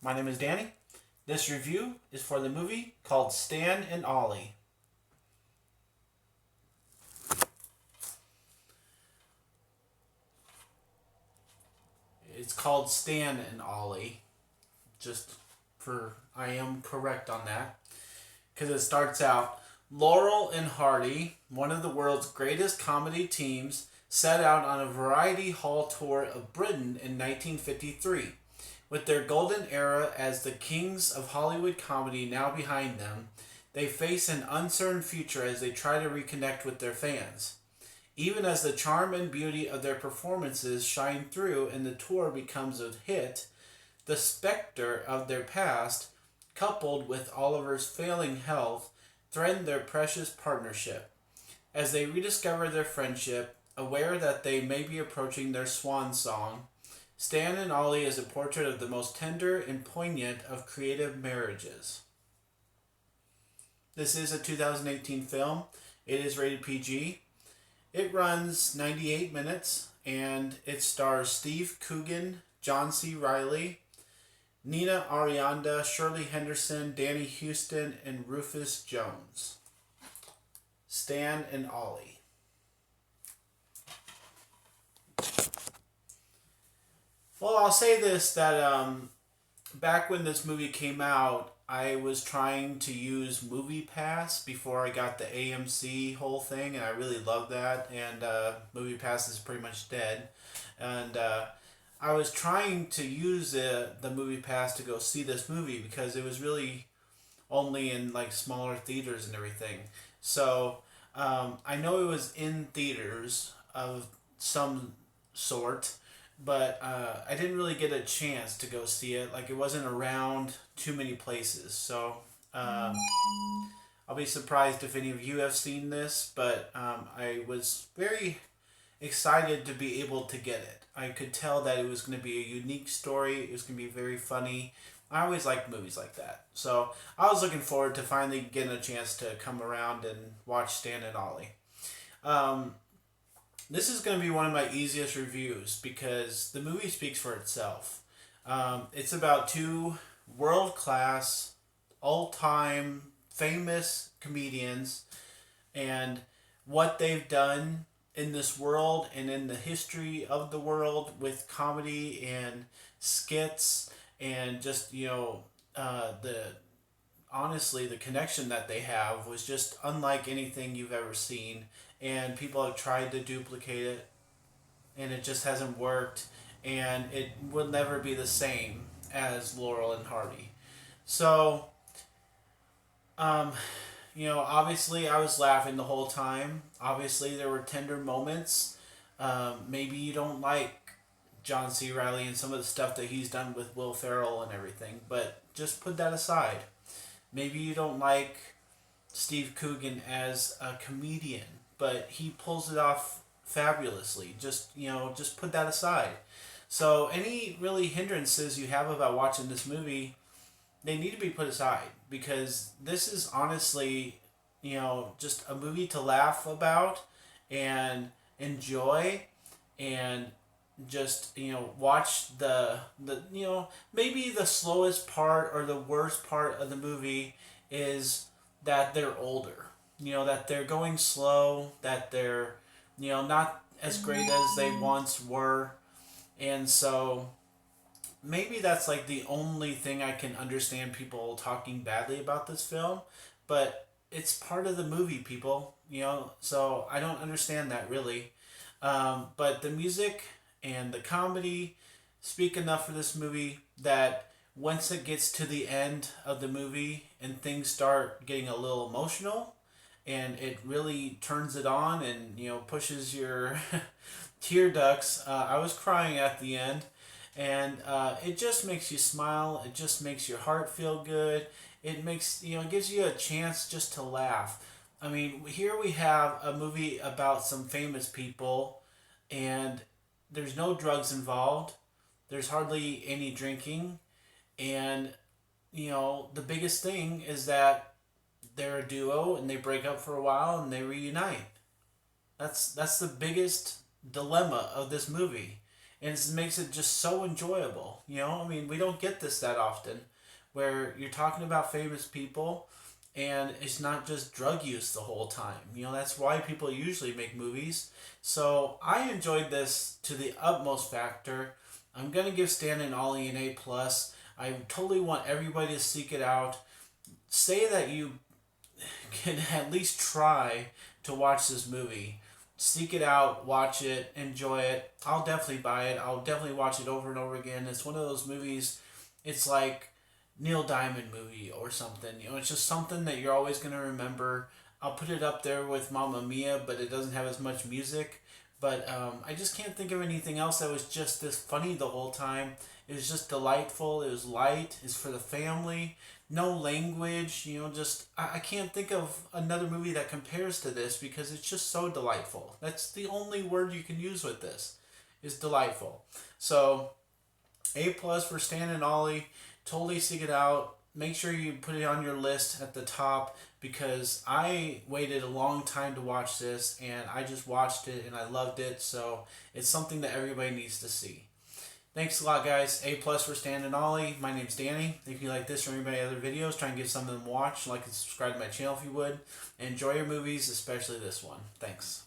My name is Danny. This review is for the movie called Stan and Ollie. It's called Stan and Ollie. Just for, I am correct on that. Because it starts out Laurel and Hardy, one of the world's greatest comedy teams, set out on a variety hall tour of Britain in 1953. With their golden era as the kings of Hollywood comedy now behind them, they face an uncertain future as they try to reconnect with their fans. Even as the charm and beauty of their performances shine through and the tour becomes a hit, the specter of their past, coupled with Oliver's failing health, threaten their precious partnership. As they rediscover their friendship, aware that they may be approaching their swan song, Stan and Ollie is a portrait of the most tender and poignant of creative marriages. This is a 2018 film. It is rated PG. It runs 98 minutes and it stars Steve Coogan, John C. Reilly, Nina Arianda, Shirley Henderson, Danny Houston, and Rufus Jones. Stan and Ollie. Well, I'll say this, that back when this movie came out, I was trying to use Movie Pass before I got the AMC whole thing, and I really loved that, and Movie Pass is pretty much dead. And I was trying to use the Movie Pass to go see this movie because it was really only in like smaller theaters and everything. So I know it was in theaters of some sort, but I didn't really get a chance to go see it. Like, it wasn't around too many places. So I'll be surprised if any of you have seen this, but I was very excited to be able to get it. I could tell that it was going to be a unique story. It was going to be very funny. I always like movies like that. So I was looking forward to finally getting a chance to come around and watch Stan and Ollie. This is going to be one of my easiest reviews because the movie speaks for itself. It's about two world-class, all-time famous comedians and what they've done in this world and in the history of the world with comedy and skits and just, the honestly, the connection that they have was just unlike anything you've ever seen, and people have tried to duplicate it and it just hasn't worked, and it will never be the same as Laurel and Hardy. So obviously I was laughing the whole time. Obviously there were tender moments. Maybe you don't like John C. Reilly and some of the stuff that he's done with Will Ferrell and everything, but just put that aside. Maybe you don't like Steve Coogan as a comedian, but he pulls it off fabulously. Just put that aside. So any really hindrances you have about watching this movie, they need to be put aside, because this is honestly, just a movie to laugh about and enjoy, and just watch the maybe the slowest part or the worst part of the movie is that they're older, that they're going slow, that they're not as great as they once were. And so maybe that's like the only thing I can understand people talking badly about this film, but it's part of the movie, people, so I don't understand that really. But the music and the comedy speak enough for this movie that once it gets to the end of the movie and things start getting a little emotional and it really turns it on and pushes your tear ducts, I was crying at the end, and it just makes you smile. It just makes your heart feel good. It makes it gives you a chance just to laugh. I mean, here we have a movie about some famous people, and there's no drugs involved. There's hardly any drinking. And, the biggest thing is that they're a duo and they break up for a while and they reunite. That's the biggest dilemma of this movie. and it makes it just so enjoyable. You know, I mean, we don't get this that often, where you're talking about famous people, and it's not just drug use the whole time. You know, that's why people usually make movies. So I enjoyed this to the utmost factor. I'm gonna give Stan and Ollie an A plus. I totally want everybody to seek it out. Say that you can at least try to watch this movie. Seek it out, watch it, enjoy it. I'll definitely buy it. I'll definitely watch it over and over again. It's one of those movies, it's like Neil Diamond movie or something. You know, it's just something that you're always going to remember. I'll put it up there with Mamma Mia, but it doesn't have as much music. But I just can't think of anything else that was just this funny the whole time. It was just delightful. It was light. It's for the family. No language. You know, just I can't think of another movie that compares to this because it's just so delightful. That's the only word you can use with this. Is delightful. So A plus for Stan and Ollie. Totally seek it out. Make sure you put it on your list at the top because I waited a long time to watch this and I just watched it and I loved it. So it's something that everybody needs to see. Thanks a lot, guys. A plus for Stan and Ollie. My name's Danny. If you like this or any of my other videos, try and give some of them a watch. Like and subscribe to my channel if you would. And enjoy your movies, especially this one. Thanks.